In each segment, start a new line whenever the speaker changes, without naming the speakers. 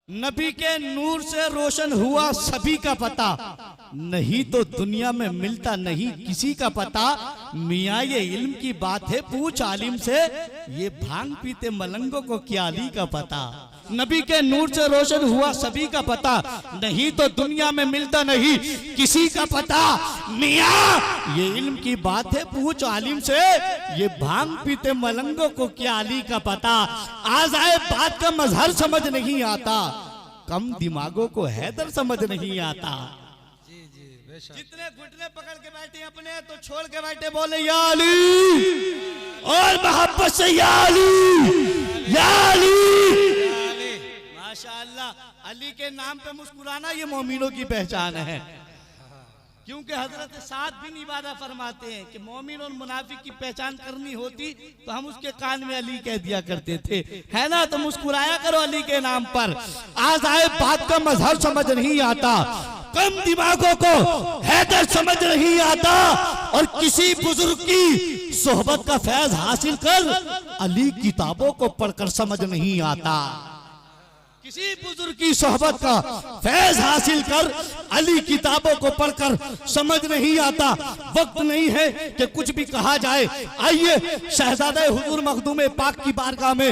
नबी के नूर से रोशन हुआ सभी का पता, नहीं तो दुनिया में मिलता नहीं किसी का पता। मियाँ ये इल्म की बात है, पूछ आलिम से, ये भांग पीते मलंगों को क्या अली का पता। नबी के नूर से रोशन हुआ सभी का पता, नहीं तो दुनिया में मिलता नहीं किसी का पता। मियाँ ये इल्म की बात है, पूछ आलिम से, ये भांग पीते मलंगों को क्या अली का पता। आज आए बात का मजहर समझ नहीं आता, कम दिमागों को हैदर समझ नहीं आता। जितने घुटने पकड़ के बैठे अपने तो छोड़ के बैठे बोले या अली, और मोहब्बत से या अली, या अली। माशाअल्लाह, अली के नाम पे मुस्कुराना ये मोमिनों की पहचान है, क्योंकि हजरत साद बिन इबादा फरमाते हैं कि मोमिन और मुनाफिक की पहचान करनी होती तो हम उसके कान में अली कह दिया करते थे, है ना। तो मुस्कुराया करो अली के नाम पर। आज आए बात का मजहर समझ नहीं आता, कम दिमागों को हैदर समझ नहीं आता, और किसी बुजुर्ग की सोहबत का फैज हासिल कर अली किताबों को पढ़कर समझ नहीं आता। किसी बुजुर्ग की सोहबत का फैज हासिल कर अली किताबों को पढ़कर समझ नहीं आता। वक्त नहीं है कि कुछ भी कहा जाए। आइए शहजादे हुजूर मखदूम पाक की बारगाह में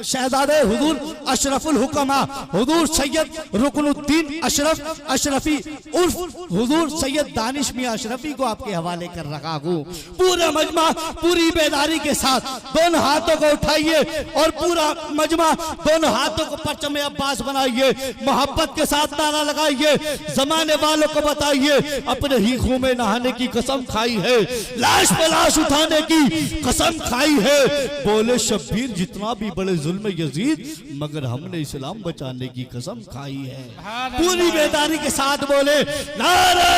शहजादे हुजूर अशरफुल हुक्मा हुजूर सैयद रुकनुद्दीन अशरफ अशरफी उर्फ हुजूर सैयद दानिश मियां अशरफी को आपके हवाले कर रखा हूँ। पूरा मजमा पूरी बेदारी के साथ दोनों हाथों को उठाइए और पूरा मजमा दोनों हाथों को परचम अब्बास बनाइए, मोहब्बत के साथ नारा लगाइए, जमाने वालों को बताइए अपने ही खून में नहाने की कसम खाई है, लाश पे लाश उठाने की कसम खाई है। बोले शब्बीर जितना भी बड़े जुल्म यजीद, मगर हमने इस्लाम बचाने की कसम खाई है। पूरी बेदारी के साथ बोले नारे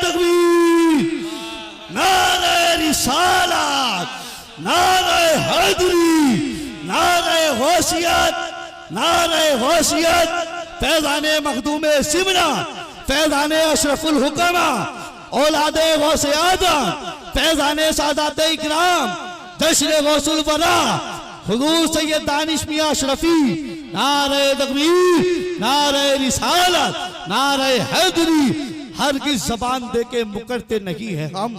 तकबीर, नारे रिसालत, नारे हैदरी, नारे गौसियत, नारे गौसियत, फैज़ाने मखदूमे सिमना, फैज़ाने अशरफुल हुक्मा, औलादे गौसे आदम, फैज़ाने सादाते इकराम, जश्न गौसुल वरा, हुजूर सैयद दानिश मियां अशरफी। नारे तकबीर, नारे रिसालत, नारे हैदरी। हरगिज़ ज़बान दे के मुकरते नहीं है हम,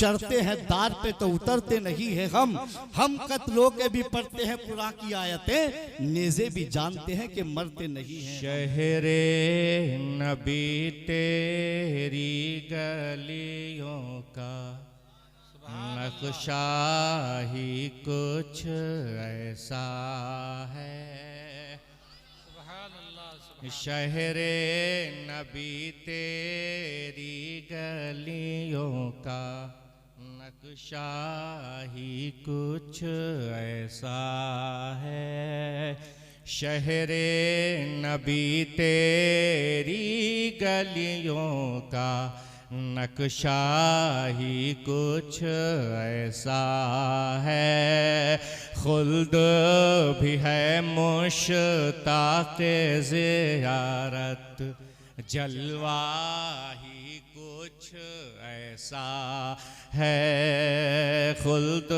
चढ़ते हैं दार पे तो उतरते नहीं है हम कत्लों के भी पढ़ते हैं कुरान की आयतें, नेज़े भी जानते हैं कि मरते नहीं हैं।
शहरे नबी तेरी गलियों का नक्शा ही कुछ ऐसा है। शहरे नबी तेरी गलियों का नक्शा ही कुछ ऐसा है। शहरे नबी तेरी गलियों का नक्शा ही कुछ ऐसा है। खुल्द भी है मुश्ताक़े ज़ियारत, जलवा ही कुछ ऐसा है। खुल्द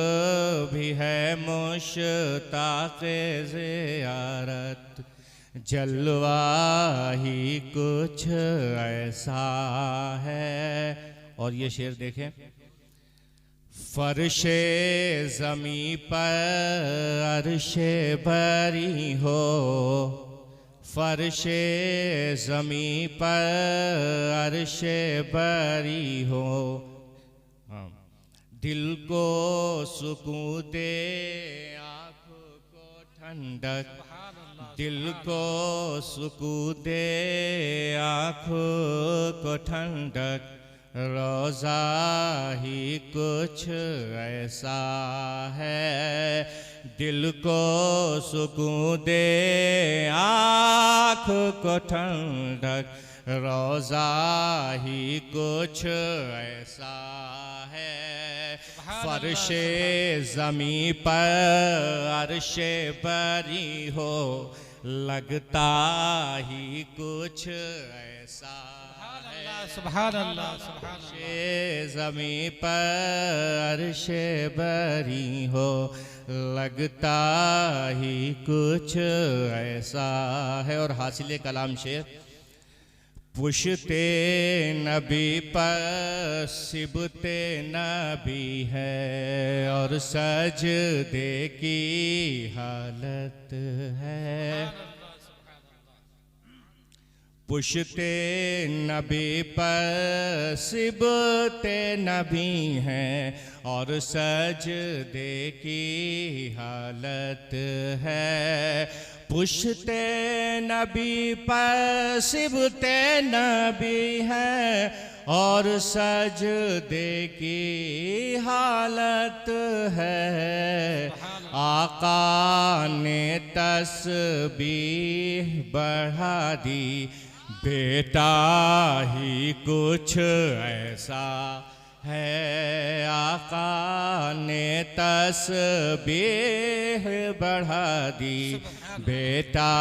भी है मुश्ताक़े ज़ियारत, जलवा ही कुछ ऐसा है। और ये शेर देखें, फर्शे ज़मी पर अर्शे बरी हो, फर्शे ज़मी पर अर्शे बरी हो, दिल को सुकून दे आँखों को ठंडक, दिल को सुकून दे आँखों को ठंडक, रोज़ा ही कुछ ऐसा है। दिल को सुकून दे आँख को ठंडक, रोज़ा ही कुछ ऐसा है। फर्शे ज़मी पर अर्शे बरी हो, लगता ही कुछ ऐसा है।
सुभान अल्लाह, सुभान अल्लाह।
शे ज़मीं पर अर्शे बरी हो, लगता ही कुछ ऐसा है। और हासिले कलाम शेर, पुश्ते नबी पर सिबते नबी है और सजदे की हालत है। पुश्ते नबी पर सिबते नबी हैं और सजदे की हालत है। पुश्ते नबी पर सिबते नबी हैं और सजदे की हालत है। आका ने तस्बीह बढ़ा दी, बेटा ही कुछ ऐसा है। आका ने तस्बीह बढ़ा दी, बेटा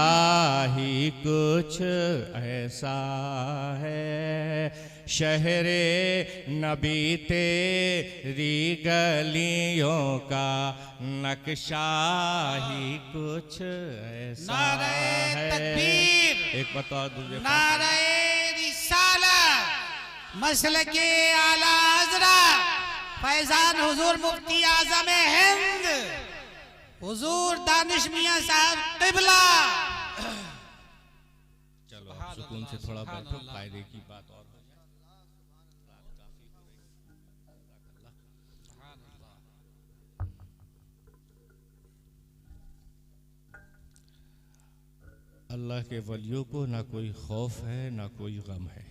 ही कुछ ऐसा है। शहरे नबी तेरी गलियों का नक्शा ही कुछ ऐसा
नारे
है।
तकबीर,
एक बता दूसरे
नारे रिसालत, मसलके आला हज़रत फैजान हुजूर मुफ्ती आज़म हिंद हुजूर दानिश मियां साहब क़िबला।
चलो आप सुकून से थोड़ा बैठो, कायदे की बात और हो जाए। अल्लाह के वलियों को ना कोई खौफ है ना कोई गम है।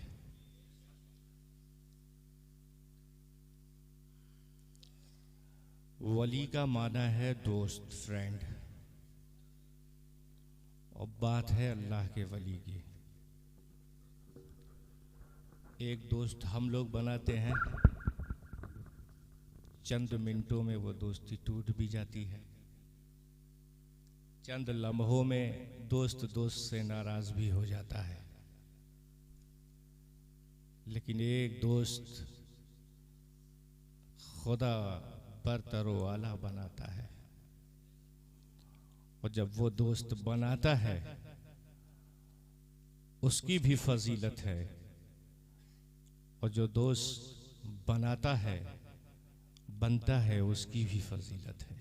वली का माना है दोस्त, फ्रेंड, और बात है अल्लाह के वली की। एक दोस्त हम लोग बनाते हैं, चंद मिनटों में वो दोस्ती टूट भी जाती है। चंद लम्हों में दोस्त दोस्त से नाराज भी हो जाता है। लेकिन एक दोस्त खुदा बरतर व आला बनाता है, और जब वो दोस्त बनाता है उसकी भी फजीलत है, और जो दोस्त बनाता है बनता है उसकी भी फजीलत है।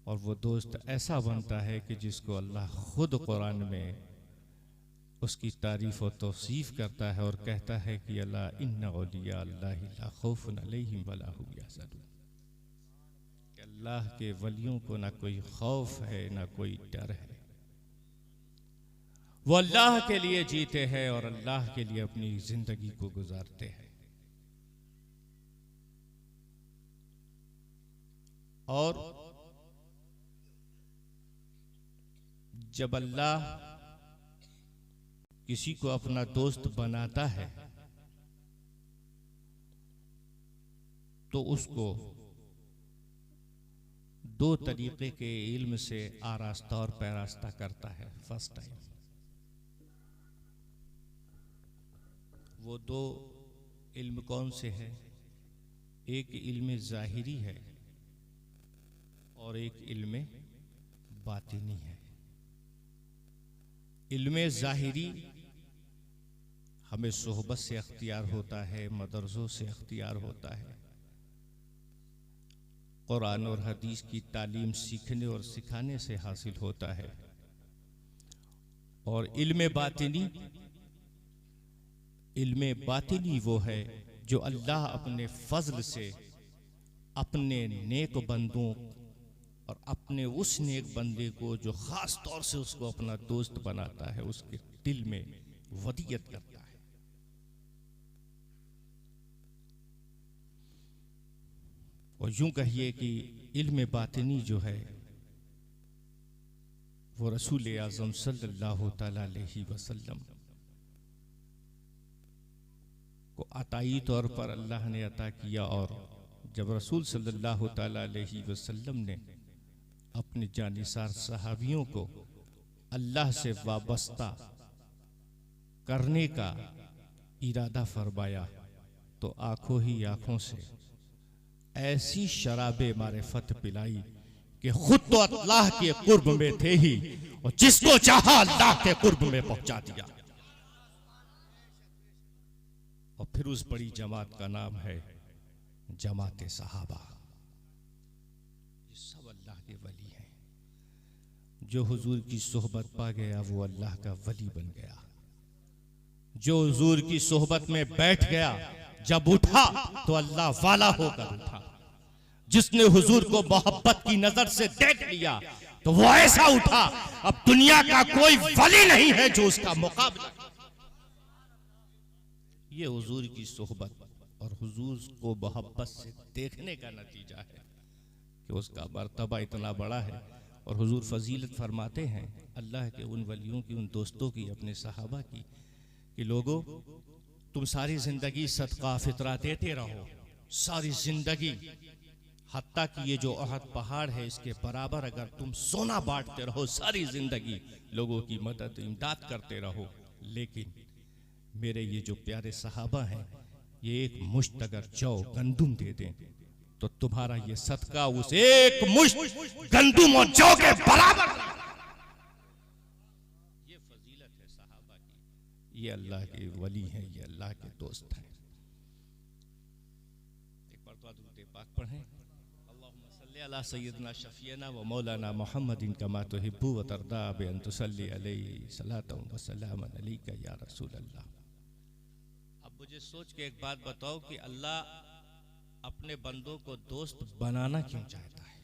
और वो दोस्त ऐसा बनता है कि जिसको अल्लाह खुद कुरान में उसकी तारीफ और तौसीफ करता है और कहता है कि अला इन्ना औलिया अल्लाहि ला खौफुन अलैहिम वला हुम यहज़नून, कि अल्लाह के वलियों को ना कोई खौफ है ना कोई डर है। वो अल्लाह के लिए जीते हैं और अल्लाह के लिए अपनी जिंदगी को गुजारते हैं। और जब अल्लाह किसी को अपना दोस्त बनाता है तो उसको दो तरीके के इल्म से आरास्ता और पैरास्ता करता है। फर्स्ट टाइम वो दो इल्म कौन से है? एक इल्म ज़ाहिरी है और एक इल्म बातिनी है। इल्म ज़ाहिरी हमें सोहबत से अख्तियार होता है, मदरसों से अख्तियार होता है, कुरान और हदीस की तालीम सीखने और सिखाने से हासिल होता है। और इल्म बातिनी वो है जो अल्लाह अपने फजल से अपने नेक बंदों और अपने उस नेक बंदे को जो खास तौर से उसको अपना दोस्त बनाता है उसके दिल में वदियत करता है। और यूं कहिए कि इल्म बातिनी जो है वो रसूल आज़म सल्लल्लाहु तआला अलैहि वसल्लम को अताई तौर पर अल्लाह ने अता किया। और जब रसूल सल्लल्लाहु तआला अलैहि वसल्लम ने अपने जानिसार सहाबियों को अल्लाह से वाबस्ता करने का इरादा फरमाया तो आंखों ही आंखों से ऐसी शराबे मारिफत पिलाई कि खुद तो अल्लाह के कुर्ब में थे ही और जिसको चाहा अल्लाह के कुर्ब में पहुंचा दिया। और फिर उस बड़ी जमात का नाम है जमात सहाबा। ये सब अल्लाह के वली हैं। जो हुजूर की सोहबत पा गया वो अल्लाह का वली बन गया। जो हुजूर की सोहबत में बैठ गया जब उठा तो अल्लाह वाला होकर उठा। जिसने हुजूर को मोहब्बत की नजर से देख लिया तो वो ऐसा उठा, अब दुनिया का कोई वली नहीं है जो उसका मुकाबला। ये हुजूर की सोहबत और हुजूर को मोहब्बत से देखने का नतीजा है कि उसका मर्तबा इतना बड़ा है। और हुजूर फजीलत फरमाते हैं अल्लाह के उन वलियों की, उन दोस्तों की, अपने सहाबा की, कि लोगों तुम सारी जिंदगी सदका फितरा देते रहो, सारी जिंदगी, हत्ता कि ये जो अहद पहाड़ है इसके बराबर अगर तुम सोना बांटते रहो, सारी जिंदगी लोगों की मदद इमदाद करते रहो, लेकिन मेरे ये जो प्यारे सहाबा हैं ये एक मुश्त अगर जौ गंदुम दे दें तो तुम्हारा ये सदका उस एक मुश्त गंदुम और जौ के बराबर। ये फजीलत है सहाबा की। ये अल्लाह के वली हैं, ये अल्लाह के दोस्त हैं। एक बार तो दुरूद पाक पढ़ें। अल्लाहुम्मा सल्ली अला सय्यिदना शफीना व मौलाना मुहम्मदिन कमा तुहिब्बु व तरदा बि अन तुसल्ली अलैहि सलातन व सलामन अलैका या रसूल अल्लाह। अब मुझे सोच के एक बात बताओ कि अल्लाह अपने बंदों को दोस्त बनाना क्यों चाहता है?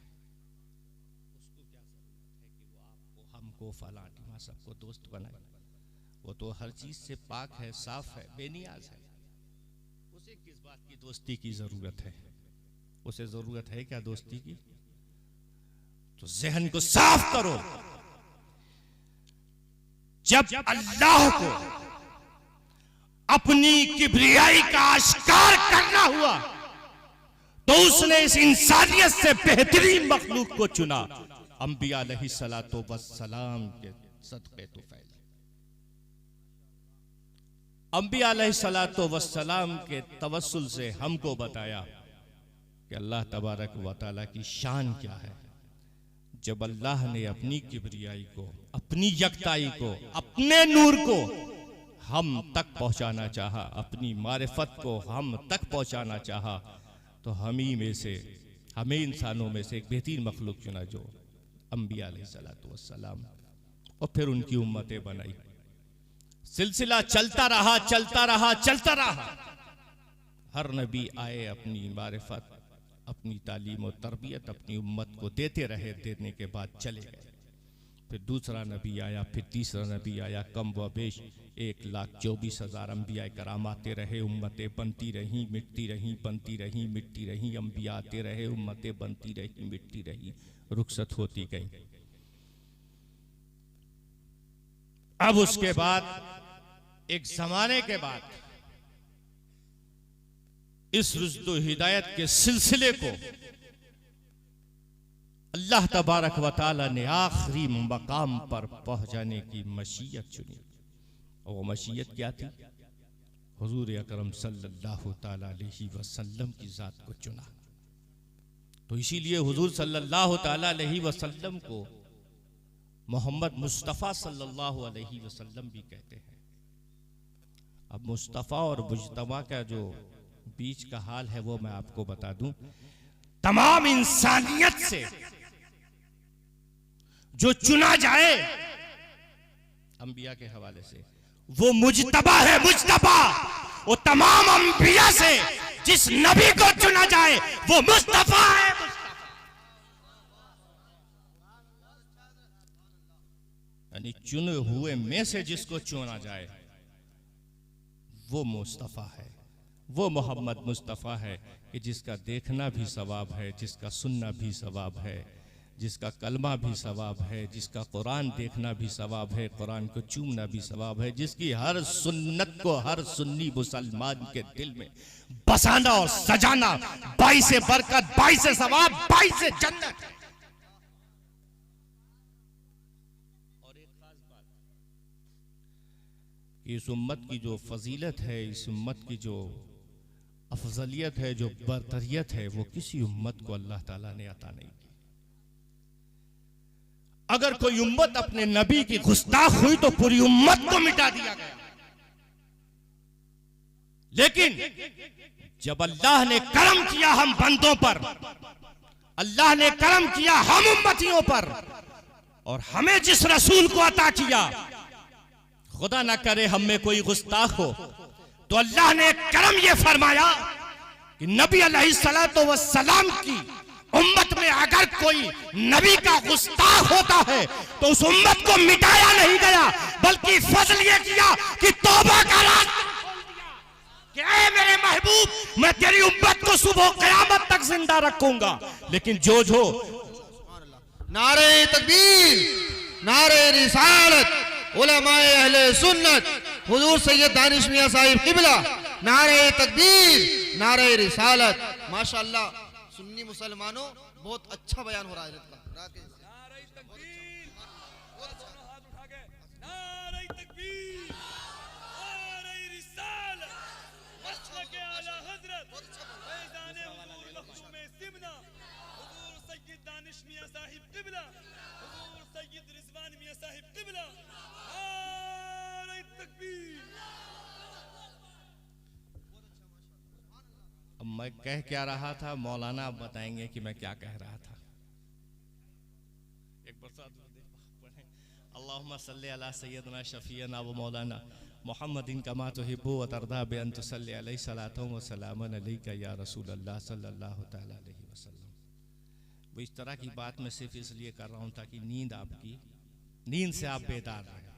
उसको क्या जरूरत है कि वो आपको, हमको, फलां टिमा सबको दोस्त बनाए? वो तो हर चीज से पाक है, साफ है, बेनियाज है। उसे किस बात की दोस्ती की जरूरत है? उसे जरूरत है क्या दोस्ती की? तो जहन को साफ करो। जब अल्लाह को अपनी किबरियाई का आश्कार करना हुआ तो उसने इस इंसानियत से बेहतरीन मखलूक को चुना। अंबिया अलैहिस्सलातो वस्सलाम के सदक़े तो फैले। अंबिया अलैहिस्सलातो वस्सलाम के तवस्सुल से हमको बताया कि अल्लाह तबारक व तआला की शान क्या है। जब अल्लाह ने अपनी किबरियाई को, अपनी यकताई को, अपने नूर को हम तक पहुंचाना चाहा, अपनी मारिफत को हम तक पहुंचाना चाहा, तो हम ही में से, हमें इंसानों में से एक बेहतरीन मखलूक चुना जो अंबिया अलैहिस्सलातु वस्सलाम, और फिर उनकी उम्मतें बनाई। सिलसिला चलता रहा, चलता रहा, चलता रहा। हर नबी आए, अपनी मारिफत, अपनी तालीम और तरबियत अपनी उम्मत को देते रहे, देने के बाद चले गए। फिर दूसरा नबी आया, फिर तीसरा नबी आया, कम व बेश 1,24,000 अंबिया कराम आते रहे, उम्मतें बनती रहीं, मिटती रहीं, बनती रहीं, मिटती रहीं, अंबिया आते रहे, उम्मतें बनती रहीं, मिटती रहीं, रुखसत होती गई। अब उसके बाद एक जमाने के बाद इस रुज़्द हिदायत के सिलसिले को अल्लाह तबारक व तआला ने आखिरी मकाम पर पहुंचाने की मशीयत चुनी। और वो मशीयत क्या थी? हुजूर अकरम सल्लल्लाहु तआला अलैहि वसल्लम की जात को चुना। तो इसीलिए हुजूर सल्लल्लाहु तआला अलैहि वसल्लम को मोहम्मद मुस्तफ़ा सल्लल्लाहु अलैहि वसल्लम भी कहते हैं। अब मुस्तफ़ा और मुज्तबा का जो बीच का हाल है वो मैं आपको बता दूं। तमाम इंसानियत से जो चुना जाए अंबिया के हवाले से वो मुज्तबा है, मुज्तबा। वो तमाम अंबिया से जिस नबी को चुना जाए वो मुस्तफा है, यानी चुने हुए में से जिसको चुना जाए वो मुस्तफा है, वो मोहम्मद मुस्तफ़ा है कि जिसका देखना भी सवाब है, जिसका सुनना भी सवाब है, जिसका कलमा भी सवाब है, जिसका कुरान देखना भी सवाब है, कुरान को चूमना भी सवाब है, जिसकी हर सुन्नत को हर सुन्नी मुसलमान के दिल में बसाना और सजाना 22 बरकत, 22 सवाब, 22 जन्नत है। और एक खास कि इस उम्मत की जो फजीलत है, इस उम्मत की जो अफजलियत है, जो बरतरियत है, वो किसी उम्मत को अल्लाह ताला ने अता नहीं की। अगर कोई उम्मत अपने नबी की गुस्ताख हुई तो पूरी उम्मत को मिटा दिया गया। लेकिन जब अल्लाह ने करम किया हम बंदों पर, अल्लाह ने करम किया हम उम्मतियों पर, और हमें जिस रसूल को अता किया, खुदा ना करे हम में कोई गुस्ताख हो, तो अल्लाह ने करम यह फरमाया कि नबी अलैहिस्सलातो वस्सलाम की उम्मत में अगर कोई नबी का गुस्ताख होता है तो उस उम्मत को मिटाया नहीं गया, बल्कि फजल ये किया कि तौबा का रास्ता कि ऐ मेरे महबूब, मैं तेरी उम्मत को सुबह क़यामत तक जिंदा रखूंगा। लेकिन जो
नारे तकबीर, नारे रिसालत, उलमाए अहले सुन्नत, हुजूर सैयद दानिश मियां साहिब किबला, नारे तकबीर, नारे रिसालत। माशाअल्लाह सुन्नी मुसलमानों, बहुत अच्छा बयान हो रहा है रात के।
दानिश मियां साहिब किबला, हुजूर सैयद रिजवान मियां साहिब किबला, नारे तकबीर।
अब मैं कह क्या रहा था, मौलाना आप बताएंगे कि मैं क्या कह रहा था। एक बार साथ पढ़ें, अल्लाहुम्मा सल्ली अला सय्यदना शफीना व मौलाना मुहम्मदिन कमा तुहिब्बु व तरदा बि अन तुसल्ली अलैहि सलातु व सलामन अलैका या रसूल अल्लाह सल्लल्लाहु तआला अलैहि वसल्लम। वो इस तरह की बात मैं सिर्फ इसलिए कर रहा हूं ताकि नींद से आप बेदार रहे।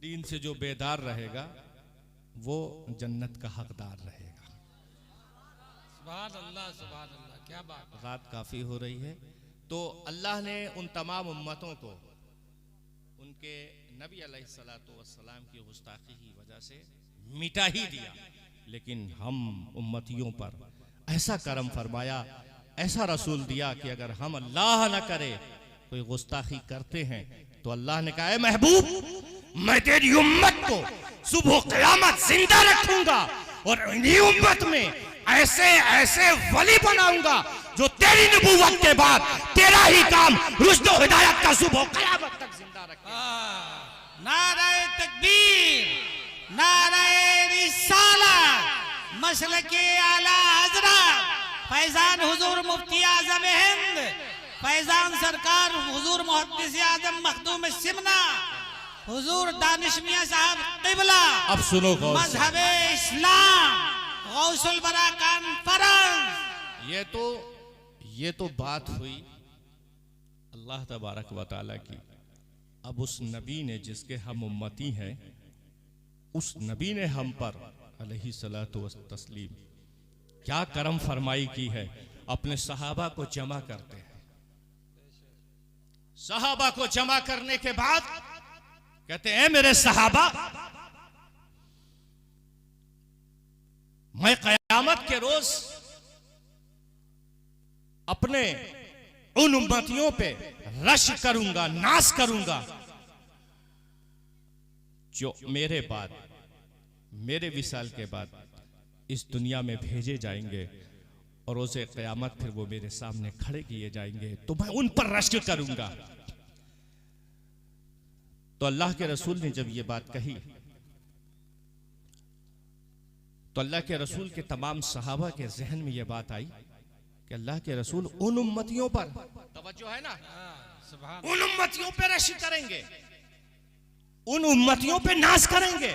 नींद से जो बेदार रहेगा वो जन्नत का हकदार रहेगा।
सुभान अल्लाह, सुभान अल्लाह, क्या बात।
रात काफी हो रही है, तो अल्लाह ने उन तमाम उम्मतों को उनके नबी अलैहिस्सलातु वस्सलाम की गुस्ताखी की वजह से मिटा ही दिया। लेकिन हम उम्मतियों पर ऐसा करम फरमाया, ऐसा रसूल दिया कि अगर हम अल्लाह न करे कोई गुस्ताखी करते हैं तो अल्लाह ने कहा, ऐ महबूब, मैं तेरी उम्मत को सुबह क़यामत जिंदा रखूंगा और इन्हीं उम्मत में ऐसे ऐसे वली बनाऊंगा जो तेरी नबूवत के बाद तेरा ही काम रुश्द व हिदायत का सुबह क़यामत तक जिंदा रखेगा।
नारे तकबीर, नारे रिसालत, मसलके आला हज़रत फैजान हुजूर मुफ्ती आजम हिंद, फैजान सरकार हुजूर मुहद्दिस आजम मखदूम सिमना, हुजूर दानिश मियां साहब किबला।
अब सुनो
मजहब इस्लाम गौसुल बरा कॉन्फ्रेंस।
ये तो बात हुई अल्लाह तबारक व तआला की। अब उस नबी ने जिसके हम उम्मती हैं, उस नबी ने हम पर अलैहि सलातु व तस्लीम क्या करम फरमाई की है। अपने सहाबा को जमा करते हैं, सहाबा को जमा करने के बाद कहते हैं, मेरे सहाबा, मैं क़यामत के रोज अपने उन उम्मतियों पे रश करूंगा, नाश करूंगा जो मेरे बाद, मेरे विसाल के बाद इस दुनिया में भेजे जाएंगे और रोज़े क़यामत फिर वो मेरे सामने खड़े किए जाएंगे, तो मैं उन पर रश्क करूंगा। तो अल्लाह के रसूल ने जब ये बात कही तो अल्लाह के रसूल के तमाम सहाबा के जहन में ये बात आई कि अल्लाह के रसूल उन उम्मतियों पर, तवज्जो है ना, उन उम्मतियों पे रश्क करेंगे, उन उम्मतियों पे नाश करेंगे।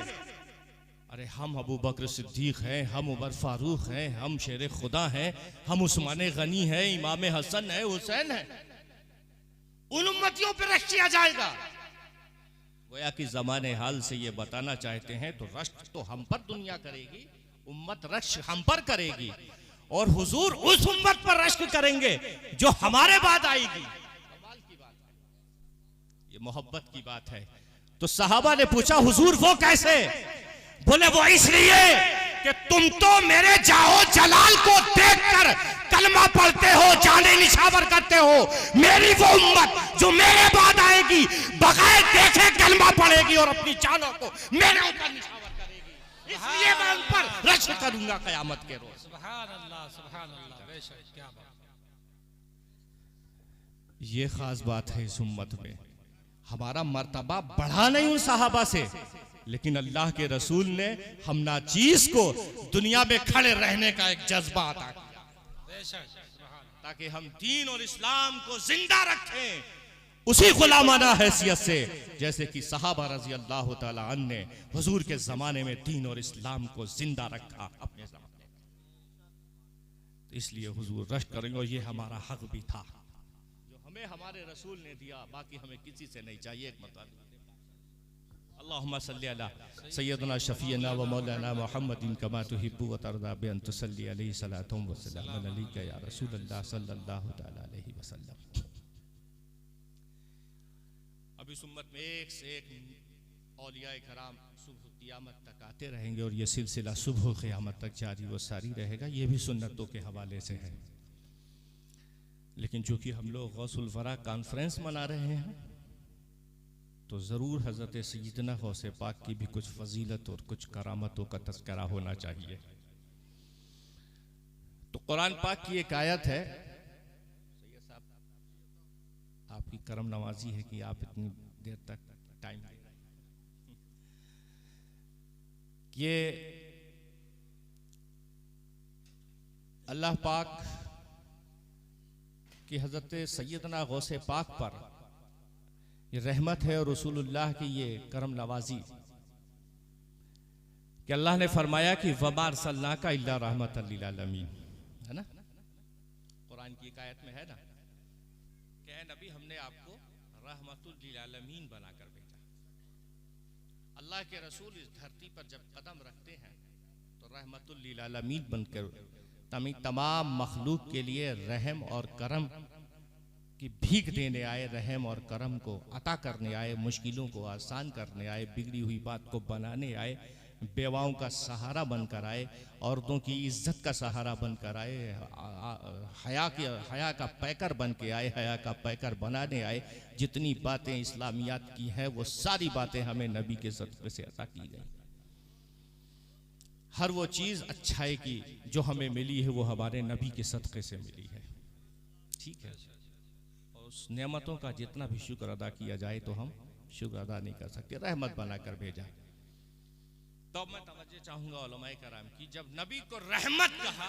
अरे हम अबू बकर सिद्दीक हैं, हम उमर फारूक हैं, हम शेर खुदा हैं, हम उस्मान गनी हैं, इमाम हसन है, हुसैन है, उन उम्मतियों पे रश्क किया जाएगा। गोया कि ज़माने हाल से ये बताना चाहते हैं तो रश्क तो हम पर दुनिया करेगी, उम्मत रश्क हम पर करेगी, और हुजूर उस उम्मत पर रश्क करेंगे जो हमारे बाद आएगी। कमाल की बात है, ये मोहब्बत की बात है। तो सहाबा ने पूछा, हुजूर वो कैसे? बोले, वो इसलिए कि तुम तो मेरे जाओ जलाल को देखकर कलमा पढ़ते हो, जाने निछावर करते हो। मेरी वो उम्मत जो मेरे बाद आएगी बगैर देखे कलमा पढ़ेगी और अपनी जानों को मेरे ऊपर निछावर करेगी, इसलिए मैं उन पर रश्क करूंगा क़यामत के रोज।
सुभान अल्लाह बेशक क्या बात।
ये खास बात है इस उम्मत में, हमारा मर्तबा बढ़ा नहीं उन सहाबा से, लेकिन अल्लाह के रसूल ने हम नाचीज को दुनिया में खड़े रहने का एक जज्बा अता किया,
बेशक सुभान।
ताकि हम दीन और इस्लाम को जिंदा रखें उसी गुलामाना हैसियत से जैसे कि सहाबा रजी अल्लाह तआला अन्हु ने हुजूर के जमाने में दीन और इस्लाम को जिंदा रखा अपने जमाने में। तो इसलिए हुजूर रश्क करेंगे और ये हमारा हक भी था जो हमें हमारे रसूल ने दिया, बाकी हमें किसी से नहीं चाहिए। एक मतलब अल्लाहुम्मा सल्ली अला सय्यदना शफीना व मौलाना मुहम्मदिन कमा तुहिब्बु व तर्दा बि अन तुसल्ली अलैहि सलातुम व सलाम अलैका या रसूलल्लाह सल्लल्लाहु तआला अलैहि वसल्लम। अब इस उम्मत में एक से एक औलिया कराम सुबह क़यामत तक आते रहेंगे और ये सिलसिला सुबह क़यामत तक जारी व सारी रहेगा। ये भी सुन्नतों के हवाले से है, लेकिन चूंकि हम लोग गौसुल वरा कॉन्फ्रेंस मना रहे हैं तो ज़रूर हज़रत सय्यदना गौसे पाक की भी कुछ फजीलत और कुछ करामतों का तज़किरा होना चाहिए। तो कुरान पाक की एक आयत है, सैयद साहब आपकी करम नवाजी है कि आप इतनी देर तक टाइम दे रहे हैं। ये अल्लाह पाक कि हज़रत सय्यदना गौसे पाक पर ये रहमत है और रसूलुल्लाह की ये करम नवाजी कि अल्लाह ने फरमाया कि वमा अरसलनाका इल्ला रहमतल लिल आलमीन, है ना, कुरान की एक आयत में है ना कि ऐ नबी हमने आपको रहमतुल लिल आलमीन बनाकर भेजा। अल्लाह के रसूल इस धरती पर जब कदम रखते हैं तो रहमतुल लिल आलमीन बनकर तमाम मखलूक के लिए रहम और करम की भीख देने आए, रहम और करम को अता करने आए, मुश्किलों को आसान करने आए, बिगड़ी हुई बात को बनाने आए, बेवाओं का सहारा बनकर आए, औरतों की इज्जत का सहारा बनकर आए, हया का पैकर बन के आए, हया का पैकर बनाने आए। जितनी बातें इस्लामियात की हैं वो सारी बातें हमें नबी के सदक़े से अता की गई। हर वो चीज़ अच्छाई की जो हमें मिली है वो हमारे नबी के सदक़े से मिली है, ठीक है। और उस नेमतों का जितना भी शुक्र अदा किया जाए तो हम शुक्र अदा नहीं कर सकते, रहमत बनाकर भेजा। तो मैं तवज्जो चाहूंगा उलमाए कराम की, जब नबी को रहमत कहा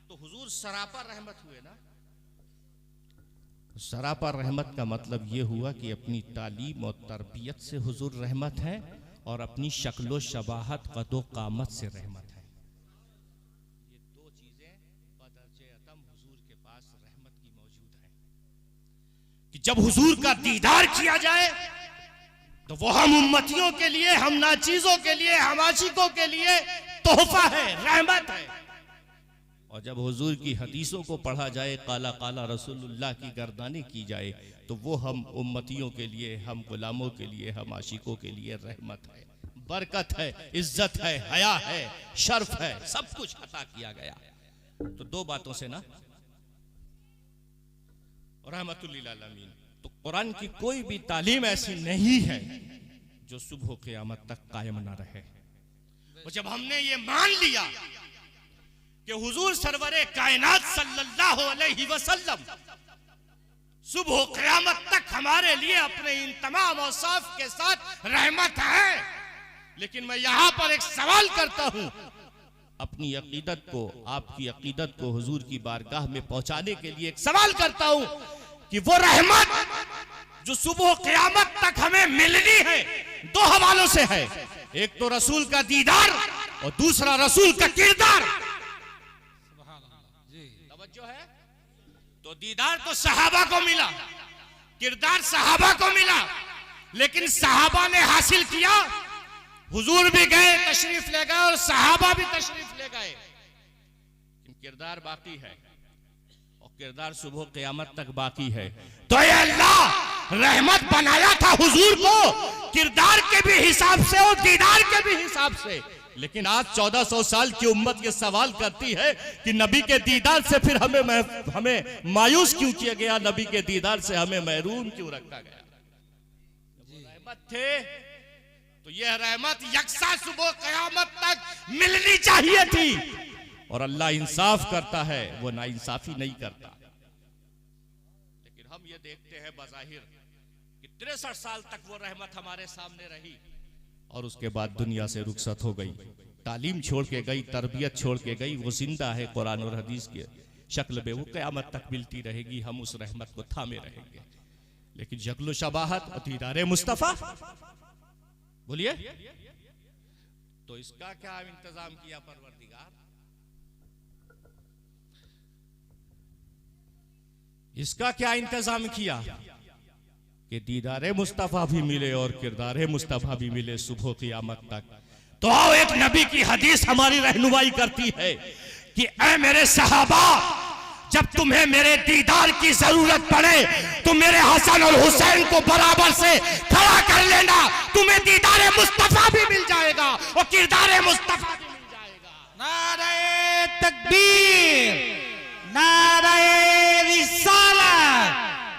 तो हुजूर सरापा रहमत हुए ना। सरापा रहमत का मतलब ये हुआ कि अपनी तालीम और तरबियत से हुजूर रहमत है और अपनी शक्लो शबाहत कदो कामत से रहमत है। ये दो चीजें बदर्जे अतम हुजूर के पास रहमत की मौजूद हैं कि जब हुजूर का दीदार किया जाए तो वो हम उम्मतियों के लिए, हम नाचीजों के लिए, हम आशिकों के लिए तोहफा है, रहमत है। और जब हुजूर की हदीसों को पढ़ा जाए, काला काला रसूलुल्लाह की गर्दानी की जाए तो वो हम उम्मतियों के लिए, हम गुलामों के लिए, हम आशिकों के लिए रहमत है, बरकत है, इज्जत है, हया है, शर्फ है, सब कुछ अता किया गया। तो दो बातों से ना रहमतुल लिल आलमीन। तो कुरान की कोई भी तालीम ऐसी नहीं है जो सुबह क़यामत तक कायम ना रहे। और जब हमने ये मान लिया कि हुजूर सरवरे कायनात सल्लल्लाहु अलैहि वसल्लम सुबह क़यामत तक हमारे लिए अपने इन तमाम औसाफ के साथ रहमत है, लेकिन मैं यहां पर एक सवाल करता हूं, अपनी अकीदत को, आपकी अकीदत को हुजूर की बारगाह में पहुंचाने के लिए एक सवाल करता हूं कि वो रहमत जो सुबह क़यामत तक हमें मिलनी है, दो हवालों से है। एक तो रसूल का दीदार और दूसरा रसूल का किरदार। तवज्जो है? तो दीदार तो सहाबा को मिला, किरदार सहाबा को मिला, लेकिन सहाबा ने हासिल किया, हुजूर भी गए, तशरीफ ले गए और सहाबा भी तशरीफ ले गए, किरदार बाकी है और किरदार सुबह क़यामत तक बाकी है। तो ये अल्लाह रहमत बनाया था हुजूर को किरदार के भी हिसाब से और दीदार के भी हिसाब से, लेकिन आज 1400 साल की उम्मत ये सवाल करती है कि नबी के दीदार से फिर हमें मायूस क्यों किया गया, नबी के दीदार से हमें महरूम क्यों रखा गया। रहमत थे तो यह रहमत यकसा सुबह क़यामत तक मिलनी चाहिए थी। और अल्लाह इंसाफ करता है, वो नाइंसाफी नहीं करता। लेकिन हम ये देखते हैं बज़ाहिर कि 63 साल तक वो रहमत हमारे सामने रही और उसके बाद दुनिया से रुखसत हो गई, तालीम छोड़ के गई, तरबियत छोड़ के गई। वो जिंदा है कुरान और हदीस के शक्ल में, वो क़यामत तक मिलती रहेगी। हम उस रहमत को थामे रहेंगे। लेकिन जगलो शबाहत और दीदारे मुस्तफा, बोलिए, तो इसका क्या इंतजाम किया परवरदिगार? इसका क्या इंतजाम किया कि दीदारे मुस्तफा भी मिले और किरदारे मुस्तफा भी मिले सुबह क़यामत तक। तो आओ, एक नबी की हदीस हमारी रहनुमाई करती है कि ऐ मेरे सहाबा, जब तुम्हें मेरे दीदार की जरूरत पड़े तो मेरे हसन और हुसैन को बराबर से खड़ा कर लेना, तुम्हें दीदारे मुस्तफा भी मिल जाएगा और किरदारे मुस्तफा भी मिल जाएगा।
नारे तकबीर, नारे रिसालत,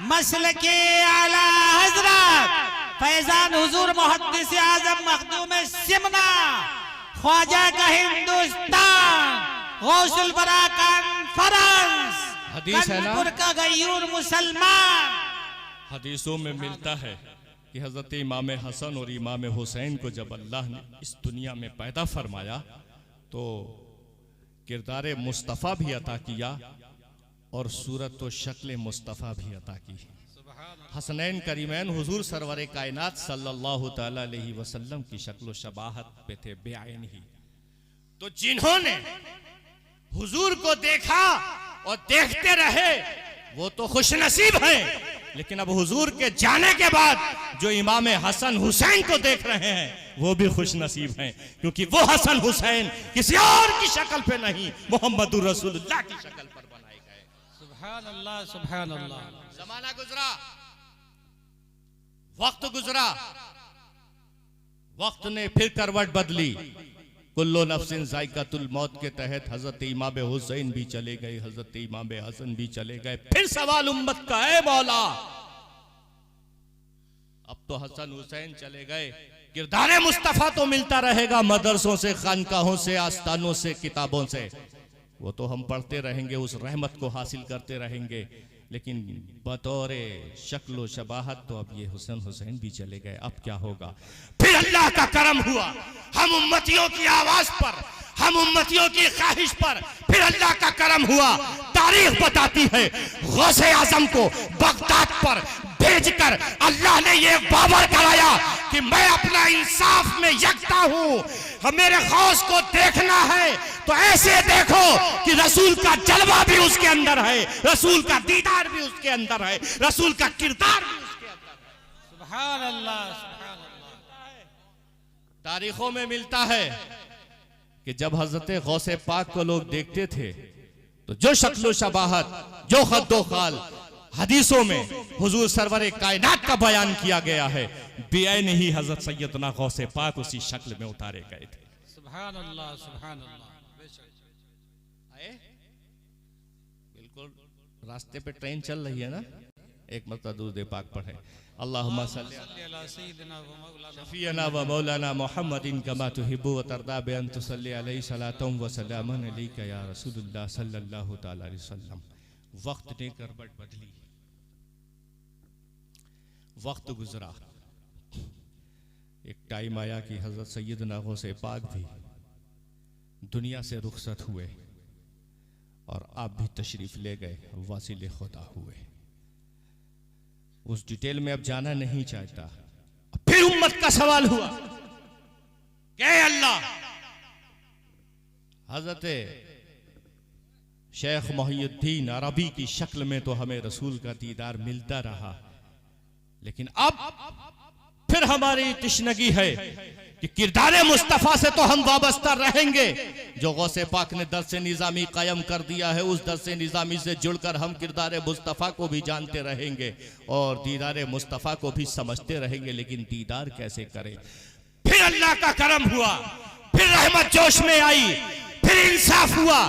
मसलके आला हजरत फैजान हुजूर मुहद्दिस आजम मखदूम सिमना, ख्वाजा का हिंदुस्तान, गौसुल बरा कॉन्फ्रेंस,
हदीस है ना,
कानपुर का गयूर मुसलमान।
हदीसों में मिलता है कि हजरत इमाम हसन और इमाम हुसैन को जब अल्लाह ने इस दुनिया में पैदा फरमाया तो किरदार मुस्तफ़ा भी अता किया और सूरत व शक्ल मुस्तफ़ा भी अता की। हसनैन करीमैन हुजूर सरवर कायनात सल्लल्लाहु तआला अलैहि वसल्लम की शक्ल शबाहत पे थे बेआइन ही। तो जिन्होंने हुजूर को देखा और देखते रहे वो तो खुशनसीब हैं, लेकिन अब हुजूर के जाने के बाद जो इमाम हसन हुसैन को देख रहे हैं वो भी खुशनसीब हैं, क्योंकि वो हसन हुसैन किसी और की शक्ल पे नहीं, मोहम्मदुर रसूलुल्लाह की शक्ल पर बनाए गए।
सुभान अल्लाह, सुभान अल्लाह।
जमाना गुजरा, वक्त गुजरा, वक्त ने फिर करवट बदली। कुल्लो नफ्सिन जायकातुल मौत के तहत हजरत इमाम हुसैन भी चले गए, हजरत इमाम हसन भी चले गए। फिर सवाल उम्मत का है मौला, अब तो हसन हुसैन चले गए, किरदार मुस्तफा तो मिलता रहेगा मदरसों से, खानकाहों से, आस्थानों से, किताबों से। वो तो हम पढ़ते रहेंगे, उस रहमत को हासिल करते रहेंगे, लेकिन बतौरे शक्लो शबाहत तो अब ये हुसन हुसैन भी चले गए। अब क्या होगा? फिर अल्लाह का करम हुआ, हम उम्मतियों की आवाज पर, हम उम्मतियों की ख्वाहिश पर फिर अल्लाह का करम हुआ। तारीख बताती है गौसे आजम को बगदाद पर भेजकर अल्लाह ने ये बावर कराया कि मैं अपना इंसाफ में यकता हूं, मेरे खौस को देखना है तो ऐसे देखो कि रसूल का जलवा भी उसके अंदर है, रसूल का दीदार भी उसके अंदर है, रसूल का किरदार भी उसके अंदर है।
सुभान अल्लाह, सुभान अल्लाह।
तारीखों में मिलता है कि जब हजरत गौसे पाक को लोग देखते थे तो जो शक्ल शबाहत, जो खद्दो खाल हदीसों में हुजूर सरवर कायनात का बयान किया गया है, बेआइन ही हजरत सैयदना गौसे पाक उसी शक्ल में उतारे गए थे।
सुभान अल्लाह, सुभान अल्लाह।
आए? बिल्कुल रास्ते पे ट्रेन चल रही है ना, एक मतलब दूसरे पाक पढ़े अल्लाहुम्मा सल्ली अला शफीना व मौलाना मुहम्मदिन कमा तुहिब्बु व तरदा बि अन तुसल्ली अलैहि सलातुम व सलामन अलैका या रसूलुल्लाह सल्लल्लाहु तआला अलैहि वसल्लम। वक्त ने करवट बदली, वक्त गुजरा, एक टाइम आया कि हजरत सैयदना गौसे पाक भी दुनिया से रुखसत हुए और आप भी तशरीफ ले गए, वासिले खुदा हुए। उस डिटेल में अब जाना नहीं चाहता। फिर उम्मत का सवाल हुआ कि अल्लाह, हजरत शेख मोहिउद्दीन अरबी की शक्ल में तो हमें रसूल का दीदार मिलता रहा, लेकिन अब फिर हमारी तिश्नगी है कि किरदार मुस्तफ़ा से तो हम वाबस्ता रहेंगे। जो गौसे पाक ने दर्स निज़ामी कायम कर दिया है, उस दर्स निज़ामी से जुड़कर हम किरदार मुस्तफ़ा को भी जानते रहेंगे और दीदार मुस्तफ़ा को भी समझते रहेंगे, लेकिन दीदार कैसे करें? फिर अल्लाह का करम हुआ, फिर रहमत जोश में आई, फिर इंसाफ हुआ।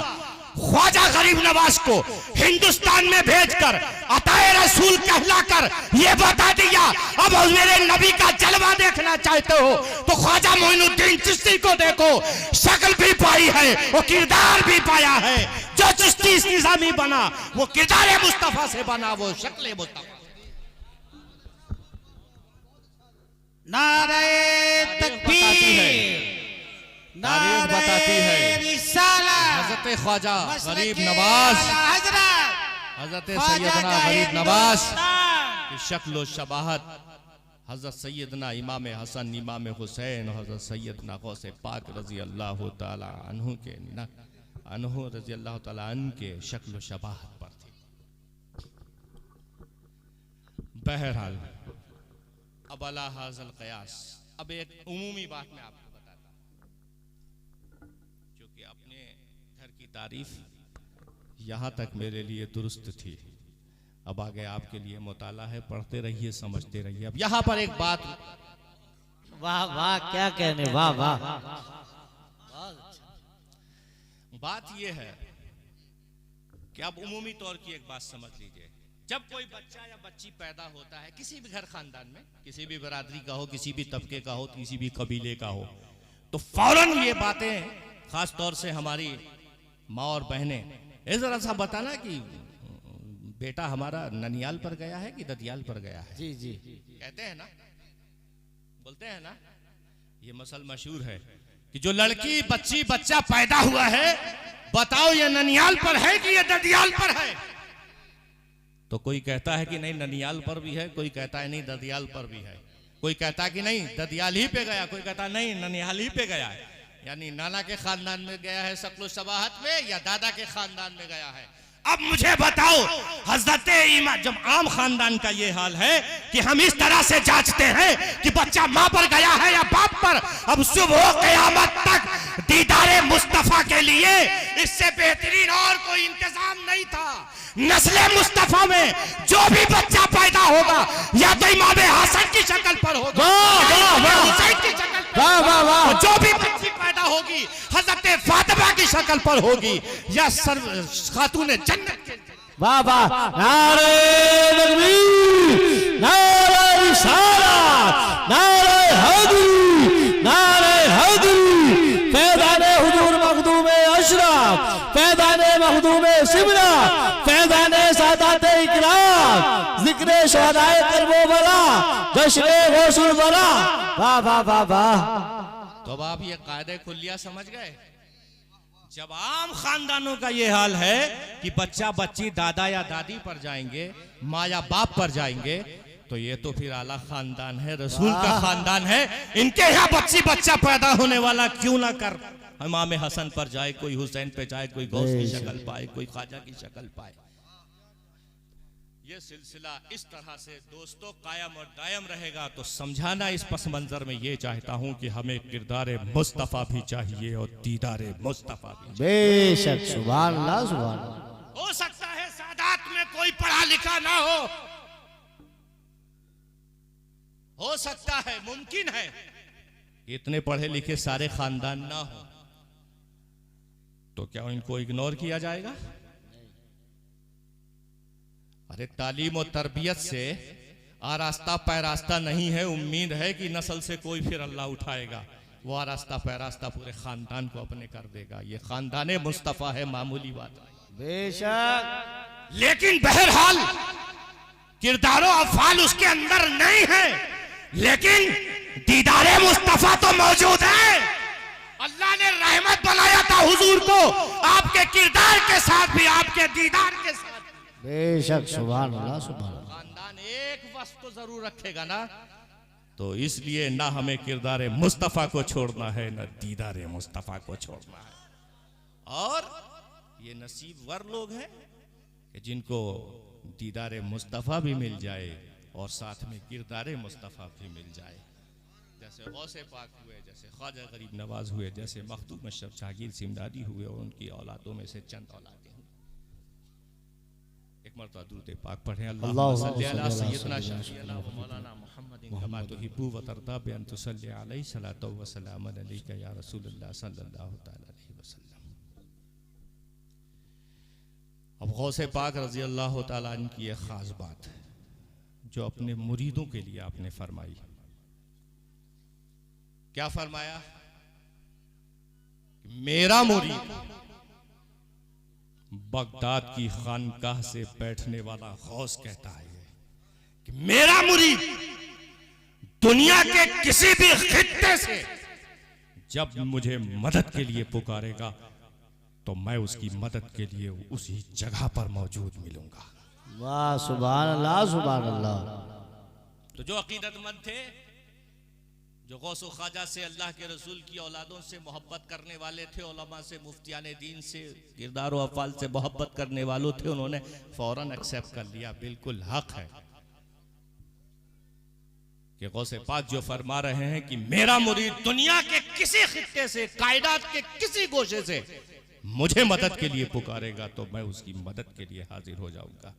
ख्वाजा गरीब नवाज को हिंदुस्तान में भेजकर अताए रसूल कहलाकर ये बता दिया, अब मेरे नबी का जलवा देखना चाहते हो तो ख्वाजा मोइनुद्दीन चिश्ती को देखो, शक्ल भी पाई है वो किरदार भी पाया है। जो चिश्ती इस निजामी बना वो किरदार मुस्तफा से बना, वो शक्ल मुस्तफा।
नारे तकबीर,
तारीख बताती है हजरत ख्वाजा गरीब नवाज, हजरत सैयदना गरीब नवाज की शक्ल शबाहत हजरत सैयदना इमाम हसन, इमाम हुसैन, हजरत सैयदना गौसे पाक रजी अल्लाह ताला अन्हु रजी अल्लाह ताला अन्हु के शक्ल शबाहत पर थी। बहरहाल अब अला हाज़ल क़यास, अब एक उमूमी बात मैं आपको बताता हूँ, क्योंकि अपने घर की तारीफ यहाँ तक मेरे लिए दुरुस्त थी, अब आगे आपके लिए मुताला है, पढ़ते रहिए, समझते रहिए। अब यहाँ पर एक बात,
वाह वाह क्या कहने, वाह वाह।
बात यह है कि अब उमूमी तौर की एक बात समझ लीजिए, जब कोई बच्चा या बच्ची पैदा होता है किसी भी घर खानदान में, किसी भी बरादरी का हो, किसी भी तबके का हो, किसी भी कबीले का हो, तो फौरन ये बातें, खास तौर से हमारी माँ और बहनें, जरा सा बताना कि बेटा हमारा ननियाल पर गया है कि ददियाल पर गया है।
जी जी
कहते हैं ना, बोलते हैं ना, ये मसल मशहूर है कि जो लड़की बच्ची बच्चा पैदा हुआ है, बताओ ये ननियाल पर है कि ये ददियाल पर है। तो कोई कहता है कि नहीं ननियाल पर भी है, कोई कहता है नहीं ददियाल पर भी है, कोई कहता है कि नहीं ददियाल ही पे गया, कोई कहता है नहीं ननियाल ही पे गया है। यानी नाना के खानदान में गया है शक्ल शबाहत में, या दादा के खानदान में गया है। अब मुझे बताओ हजरत इमाम, जब आम खानदान का ये हाल है कि हम इस तरह से जांचते हैं कि बच्चा माँ पर गया है या बाप पर, अब सुबह क़यामत तक दीदारे मुस्तफा के लिए इससे बेहतरीन और कोई इंतजाम नहीं था। नस्ले मुस्तफा में जो भी बच्चा पैदा होगा या तो इमाम हसन की शक्ल पर होगा, हुसैन की शक्ल पर, जो भी बच्ची पैदा होगी हजरत फातिमा की शक्ल पर होगी या खातून जन्नत के।
वाह वाह, नारे तकबीर, नारे रिसालत, नारे हैदरी, नारे हैदरी, फैज़ाने हुजूर मखदूम अशरफ, फैज़ाने मखदूम सिमरा, फैज़ाने सादात इकराम, जिक्र शहदाए करबला, जश्न गौसुल बरा। वाह वाह वाह वाह।
तो अब आप ये कायदे कुल्लिया समझ गए। जब आम खानदानों का ये हाल है कि बच्चा बच्ची दादा या दादी पर जाएंगे, माँ या बाप पर जाएंगे, तो ये तो फिर आला खानदान है, रसूल का खानदान है। इनके यहाँ बच्ची बच्चा पैदा होने वाला क्यों ना कर इमाम हसन पर जाए, कोई हुसैन पे जाए, कोई गौस की शक्ल पाए, कोई ख्वाजा की शक्ल पाए। ये सिलसिला इस तरह से दोस्तों कायम और दायम रहेगा। तो समझाना इस पस मंजर में ये चाहता हूँ कि हमें किरदार मुस्तफ़ा भी चाहिए और दीदार मुस्तफ़ा भी।
बेशक, सुभान अल्लाह सुभान अल्लाह।
हो सकता है सादात में कोई पढ़ा लिखा ना हो सकता है, मुमकिन है इतने पढ़े लिखे सारे खानदान ना हो, तो क्या इनको इग्नोर किया जाएगा? अरे तालीम और तरबियत से आरास्ता पैरास्ता नहीं है। उम्मीद है कि नस्ल से कोई फिर अल्लाह उठाएगा, वो आरास्ता पैरास्ता पूरे खानदान को अपने कर देगा। ये खानदान मुस्तफ़ा है, मामूली बात नहीं।
बेशक,
लेकिन बहरहाल किरदारों अफ़ाल उसके अंदर नहीं है, लेकिन दीदारे मुस्तफ़ा तो मौजूद है। अल्लाह ने रहमत बनाया था हुजूर को, आपके किरदार के साथ भी, आपके दीदार के साथ।
बेशक, सुभान अल्लाह सुभान अल्लाह।
खानदान एक वक्त तो जरूर रखेगा ना, तो इसलिए ना हमें किरदार मुस्तफ़ा को छोड़ना है, ना दीदार मुस्तफ़ा को छोड़ना है। और ये नसीबवर लोग हैं कि जिनको दीदार मुस्तफ़ा भी मिल जाए और साथ में किरदार मुस्तफ़ा भी मिल जाए। जैसे गौसे पाक हुए, जैसे ख्वाजा गरीब नवाज हुए, जैसे मखदूम अशरफ जागीर सिमदादी हुए, और उनकी औलादों में से चंद औलादें हुई। एक मरतबा दुरूद पाक पढ़ें। अल्लाहुम्मा सल्ली अला सय्यदना शफीअना व मौलाना मुहम्मदिन कमा तुहिब्बु व तर्दा बि अन तुसल्ली अलैहि सलातो व सलामन अलैका या रसूलल्लाह सल्लल्लाहु तआला अलैहि वसल्लम। अब गौसे पाक रजी अल्लाह ताला अन्हु की एक ख़ास बात है जो अपने मुरीदों के लिए आपने फरमाई। क्या फरमाया? मेरा मुरीद बगदाद की खानकाह से बैठने वाला गौस कहता है कि मेरा मुरीद दुनिया के किसी भी खित्ते से जब मुझे मदद के लिए पुकारेगा तो मैं उसकी मदद के लिए उसी जगह पर मौजूद मिलूंगा।
वाह सुभान अल्लाह सुभान अल्लाह।
तो जो अकीदतमंद थे, जो गौसो ख्वाजा से, अल्लाह के रसूल की औलादों से मोहब्बत करने वाले थे, उलमा से, मुफ्तियाने दीन से, किरदार व अफ़ाल से मोहब्बत करने वालों थे, उन्होंने फौरन एक्सेप्ट कर लिया। बिल्कुल हक है कि गौसे पाक जो फरमा रहे हैं कि मेरा मुरीद दुनिया के किसी खित्ते से, कायनात के किसी गोशे से मुझे मदद के लिए पुकारेगा तो मैं उसकी मदद के लिए हाजिर हो जाऊंगा।